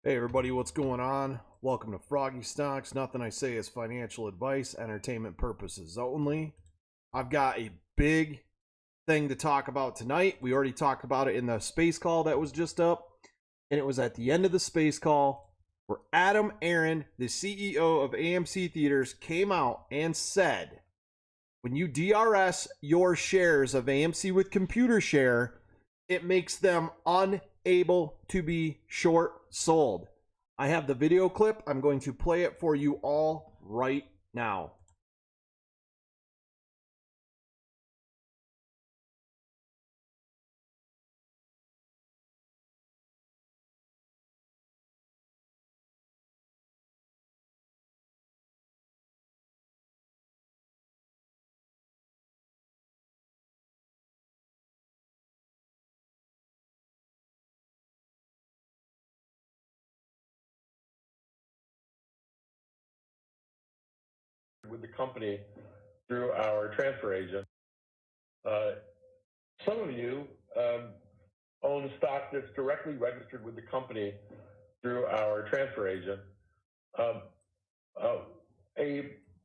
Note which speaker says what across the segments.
Speaker 1: Hey everybody, what's going on? Welcome to Froggy Stocks. Nothing I say is financial advice, entertainment purposes only. I've got a big thing to talk about tonight. We already talked about it in the space call that was just up, and it was at the end of the space call where Adam Aron, the CEO of AMC Theaters, came out and said, when you DRS your shares of AMC with ComputerShare, it makes them unable to be short sold. I have the video clip. I'm going to play it for you all right now.
Speaker 2: With the company through our transfer agent. Some of you own stock that's directly registered with the company through our transfer agent. A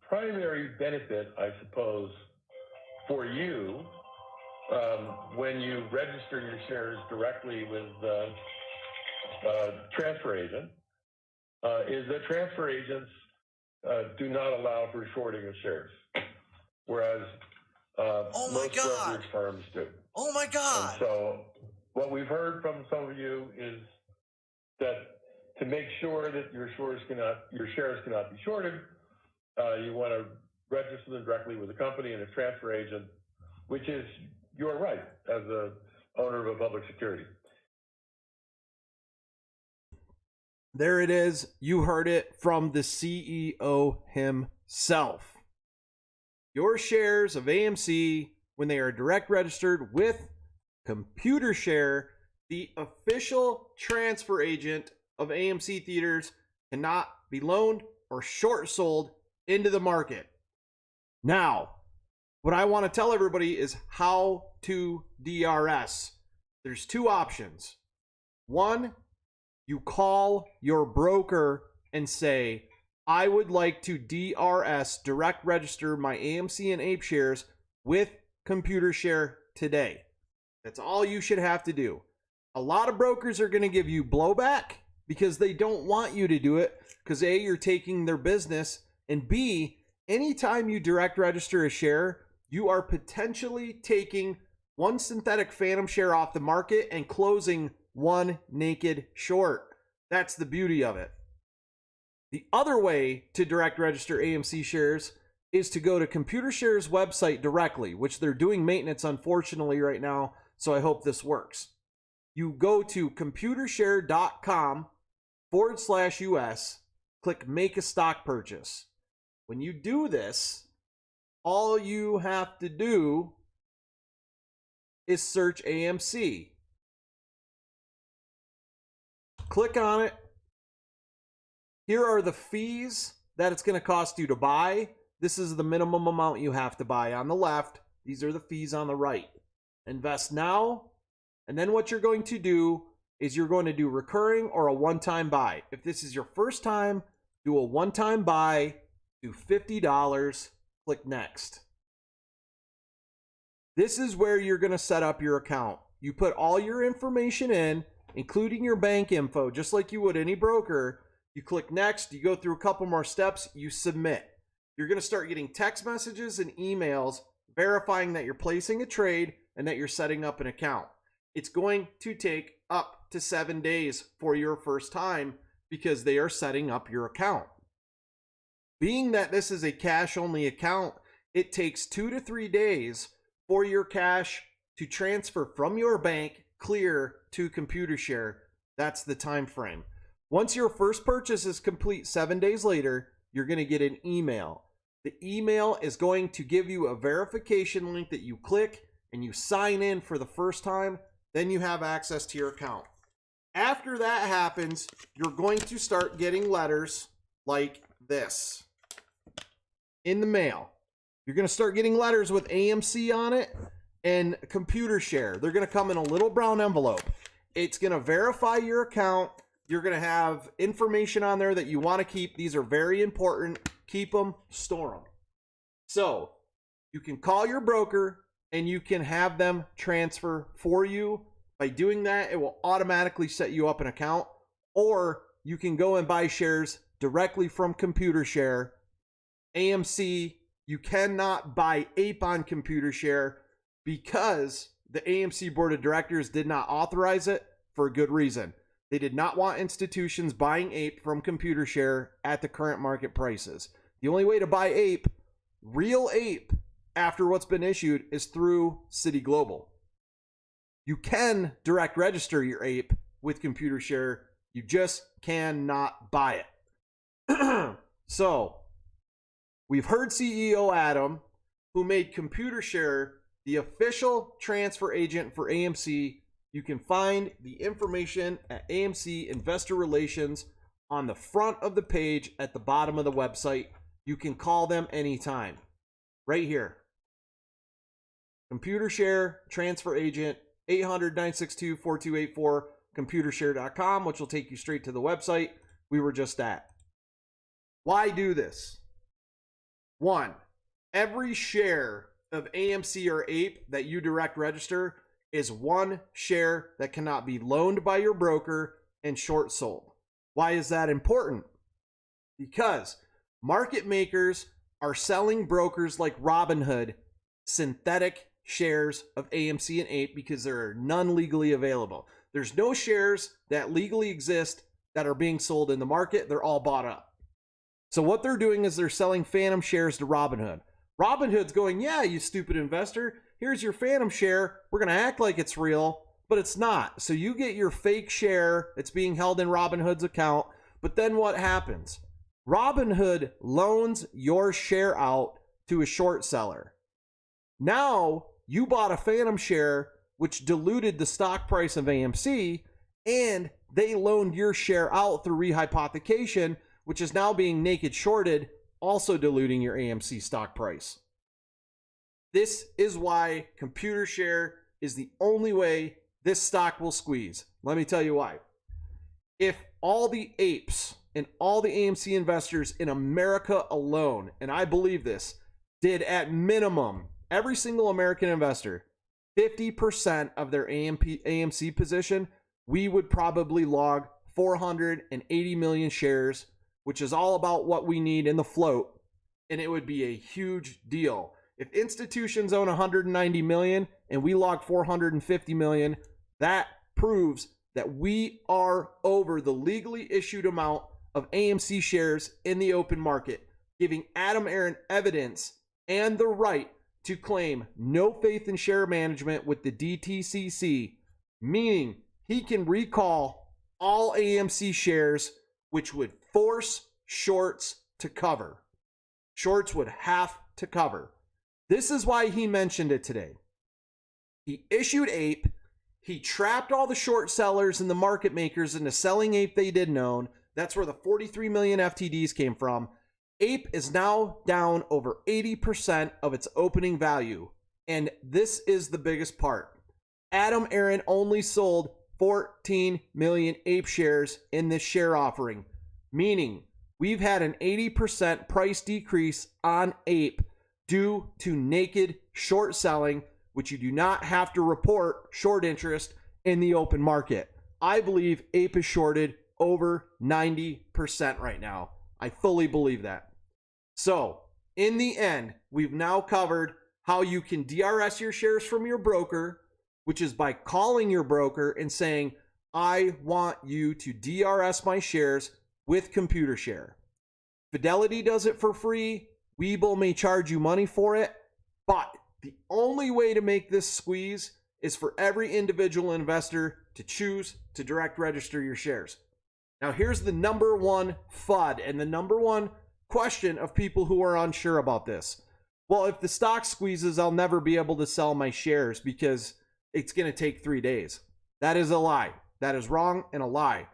Speaker 2: primary benefit, I suppose, for you when you register your shares directly with the transfer agent is that transfer agents do not allow for shorting of shares, whereas most brokerage firms do.
Speaker 3: Oh my God!
Speaker 2: And so what we've heard from some of you is that to make sure that your shares cannot be shorted, you want to register them directly with the company and a transfer agent, which is your right as the owner of a public security.
Speaker 1: There it is. You heard it from the CEO himself. Your shares of AMC, when they are direct registered with ComputerShare, the official transfer agent of AMC Theaters, cannot be loaned or short sold into the market. Now, what I want to tell everybody is how to DRS. There's two options. One, you call your broker and say, I would like to DRS, direct register my AMC and APE shares with ComputerShare today. That's all you should have to do. A lot of brokers are going to give you blowback because they don't want you to do it because A, you're taking their business, and B, anytime you direct register a share, you are potentially taking one synthetic phantom share off the market and closing one naked short. That's the beauty of it. The other way to direct register AMC shares is to go to ComputerShare's website directly, which they're doing maintenance, unfortunately, right now, so I hope this works. You go to computershare.com/US, click Make a Stock Purchase. When you do this, all you have to do is search AMC. Click on it. Here are the fees that it's going to cost you to buy. This is the minimum amount you have to buy on the left. These are the fees on the right. Invest now. And then what you're going to do is you're going to do recurring or a one-time buy. If this is your first time, do a one-time buy, do $50, click next. This is where you're going to set up your account. You put all your information in, including your bank info, just like you would any broker. You click next, you go through a couple more steps, you submit. You're going to start getting text messages and emails verifying that you're placing a trade and that you're setting up an account. It's going to take up to 7 days for your first time because they are setting up your account. Being that this is a cash-only account, it takes 2 to 3 days for your cash to transfer from your bank clear to ComputerShare. That's the time frame. Once your first purchase is complete 7 days later, you're going to get an email. The email is going to give you a verification link that you click and you sign in for the first time. Then you have access to your account. After that happens, you're going to start getting letters like this in the mail. You're going to start getting letters with AMC on it and ComputerShare. They're going to come in a little brown envelope. It's going to verify your account. You're going to have information on there that you want to keep. These are very important. Keep them, store them. So you can call your broker and you can have them transfer for you. By doing that, it will automatically set you up an account, or you can go and buy shares directly from ComputerShare. AMC, you cannot buy APE on ComputerShare because the AMC board of directors did not authorize it for a good reason. They did not want institutions buying APE from ComputerShare at the current market prices. The only way to buy APE, real APE, after what's been issued is through City Global. You can direct register your APE with ComputerShare. You just cannot buy it. So, we've heard CEO Adam, who made ComputerShare the official transfer agent for AMC. You can find the information at AMC Investor Relations on the front of the page at the bottom of the website. You can call them anytime. Right here. ComputerShare transfer agent, 800-962-4284, computershare.com, which will take you straight to the website we were just at. Why do this? One, every share of AMC or APE that you direct register is one share that cannot be loaned by your broker and short sold. Why is that important? Because market makers are selling brokers like Robinhood synthetic shares of AMC and APE because there are none legally available. There's no shares that legally exist that are being sold in the market. They're all bought up. So what they're doing is they're selling phantom shares to Robinhood. Robinhood's going, yeah, you stupid investor, here's your phantom share. We're going to act like it's real, but it's not. So you get your fake share that's being held in Robinhood's account. But then what happens? Robinhood loans your share out to a short seller. Now you bought a phantom share, which diluted the stock price of AMC, and they loaned your share out through rehypothecation, which is now being naked shorted, also diluting your AMC stock price. This is why ComputerShare is the only way this stock will squeeze. Let me tell you why. If all the apes and all the AMC investors in America alone, and I believe this, did at minimum, every single American investor, 50% of their AMC position, we would probably log 480 million shares, which is all about what we need in the float, and it would be a huge deal. If institutions own 190 million and we log 450 million, that proves that we are over the legally issued amount of AMC shares in the open market, giving Adam Aron evidence and the right to claim no faith in share management with the DTCC, meaning he can recall all AMC shares, which would force shorts to cover. Shorts would have to cover. This is why he mentioned it today. He issued APE. He trapped all the short sellers and the market makers into selling APE they didn't own. That's where the 43 million FTDs came from. APE is now down over 80% of its opening value. And this is the biggest part. Adam Aron only sold 14 million APE shares in this share offering, meaning we've had an 80% price decrease on APE due to naked short selling, which you do not have to report short interest in the open market. I believe APE is shorted over 90% right now. I fully believe that. So, in the end, we've now covered how you can DRS your shares from your broker, which is by calling your broker and saying, I want you to DRS my shares with ComputerShare. Fidelity does it for free. Webull may charge you money for it, but the only way to make this squeeze is for every individual investor to choose to direct register your shares. Now, here's the number one FUD and the number one question of people who are unsure about this. Well, if the stock squeezes, I'll never be able to sell my shares because it's going to take 3 days. That is a lie. That is wrong and a lie.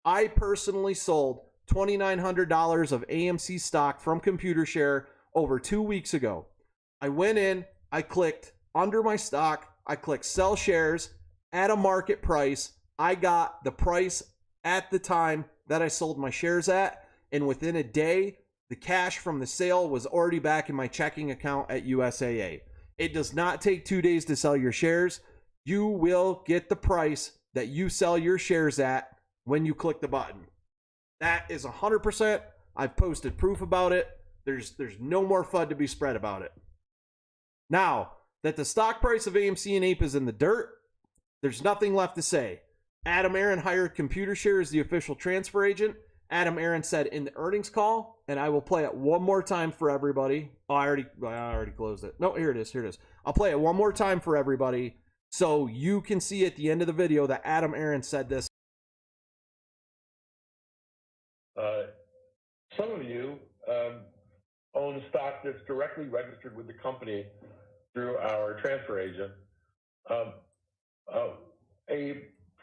Speaker 1: I personally sold $2,900 of AMC stock from ComputerShare over 2 weeks ago. I went in, I clicked under my stock, I clicked sell shares at a market price. I got the price at the time that I sold my shares at, and within a day, the cash from the sale was already back in my checking account at USAA. It does not take 2 days to sell your shares. You will get the price that you sell your shares at when you click the button. That is 100%. I've posted proof about it. There's no more FUD to be spread about it. Now that the stock price of AMC and APE is in the dirt, there's nothing left to say. Adam Aron hired ComputerShare as the official transfer agent. Adam Aron said in the earnings call, and I will play it one more time for everybody. Oh, I already closed it. No, here it is. I'll play it one more time for everybody so you can see at the end of the video that Adam Aron said this.
Speaker 2: Some of you own stock that's directly registered with the company through our transfer agent. A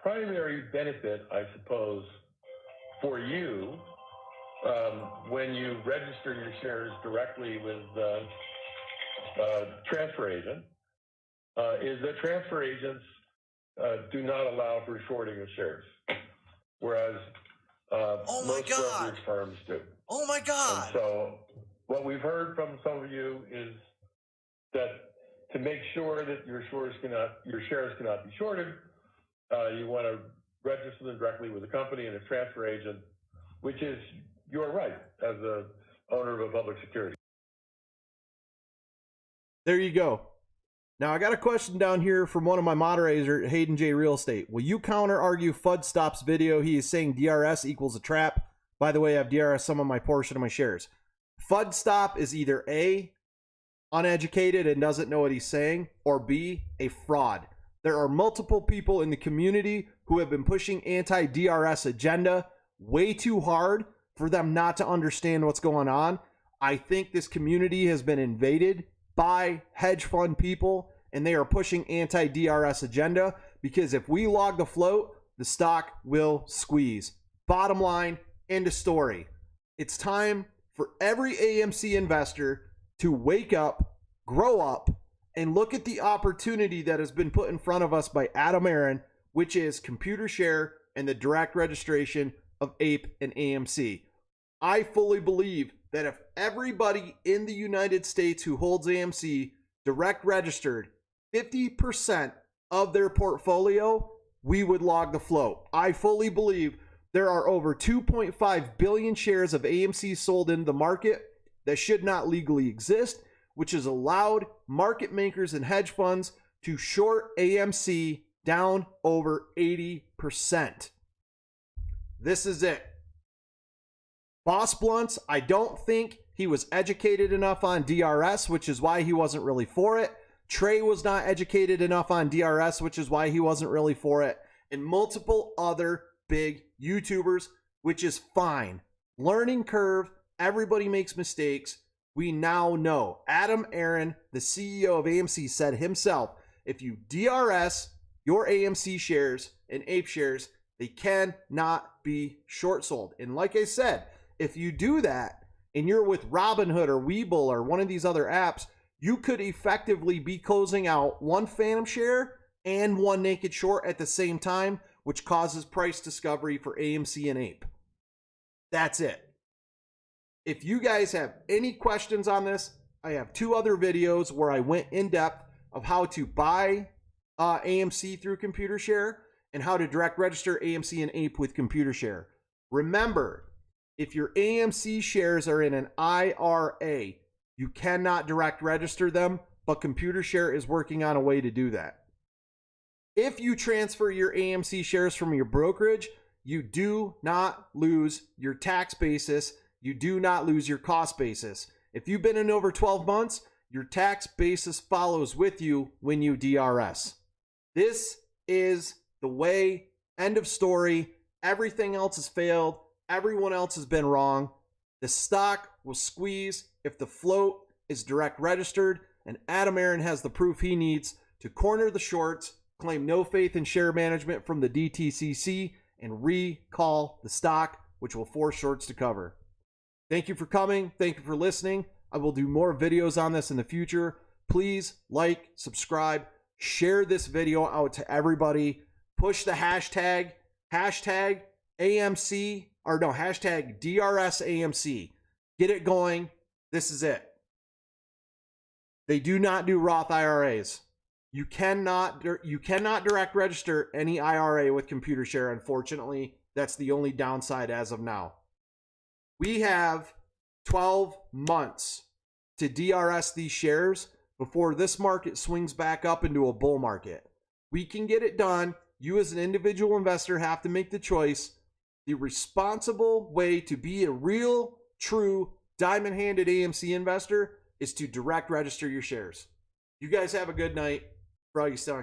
Speaker 2: primary benefit, I suppose, for you when you register your shares directly with the transfer agent is that transfer agents do not allow for shorting of shares, whereas most brokerage firms do.
Speaker 3: Oh my God!
Speaker 2: And so what we've heard from some of you is that to make sure that your shares cannot be shorted, you want to register them directly with the company and a transfer agent, which is your right as the owner of a public security.
Speaker 1: There you go. Now I got a question down here from one of my moderators, Hayden J. Real Estate. Will you counter argue FUD Stop's video? He is saying DRS equals a trap. By the way, I have DRS some of my portion of my shares. FUD Stop is either A, uneducated and doesn't know what he's saying, or B, a fraud. There are multiple people in the community who have been pushing anti-DRS agenda way too hard for them not to understand what's going on. I think this community has been invaded by hedge fund people, and they are pushing anti-DRS agenda because if we log the float, the stock will squeeze. Bottom line, end of story. It's time for every AMC investor to wake up, grow up, and look at the opportunity that has been put in front of us by Adam Aron, which is ComputerShare and the direct registration of APE and AMC. I fully believe that if everybody in the United States who holds AMC direct registered 50% of their portfolio, we would log the float. I fully believe there are over 2.5 billion shares of AMC sold in the market that should not legally exist, which has allowed market makers and hedge funds to short AMC down over 80%. This is it. Boss Blunts, I don't think he was educated enough on DRS, which is why he wasn't really for it. Trey was not educated enough on DRS, which is why he wasn't really for it. And multiple other big YouTubers, which is fine. Learning curve, everybody makes mistakes. We now know. Adam Aron, the CEO of AMC, said himself, if you DRS your AMC shares and APE shares, they cannot be short sold. And like I said, if you do that and you're with Robinhood or Webull or one of these other apps, you could effectively be closing out one phantom share and one naked short at the same time, which causes price discovery for AMC and APE. That's it. If you guys have any questions on this, I have 2 other videos where I went in depth of how to buy AMC through ComputerShare and how to direct register AMC and APE with ComputerShare. Remember, if your AMC shares are in an IRA, you cannot direct register them, but ComputerShare is working on a way to do that. If you transfer your AMC shares from your brokerage, you do not lose your tax basis. You do not lose your cost basis. If you've been in over 12 months, your tax basis follows with you when you DRS. This is the way. End of story. Everything else has failed. Everyone else has been wrong. The stock will squeeze if the float is direct registered, and Adam Aron has the proof he needs to corner the shorts, claim no faith in share management from the DTCC, and recall the stock, which will force shorts to cover. Thank you for coming. Thank you for listening. I will do more videos on this in the future. Please like, subscribe, share this video out to everybody. Push the hashtag AMC, or no, hashtag DRS AMC. Get it going. This is it. They do not do Roth IRAs. You cannot direct register any IRA with ComputerShare. Unfortunately, that's the only downside as of now. We have 12 months to DRS these shares before this market swings back up into a bull market. We can get it done. You as an individual investor have to make the choice. The responsible way to be a real, true, diamond-handed AMC investor is to direct register your shares. You guys have a good night. Froggy Stunk.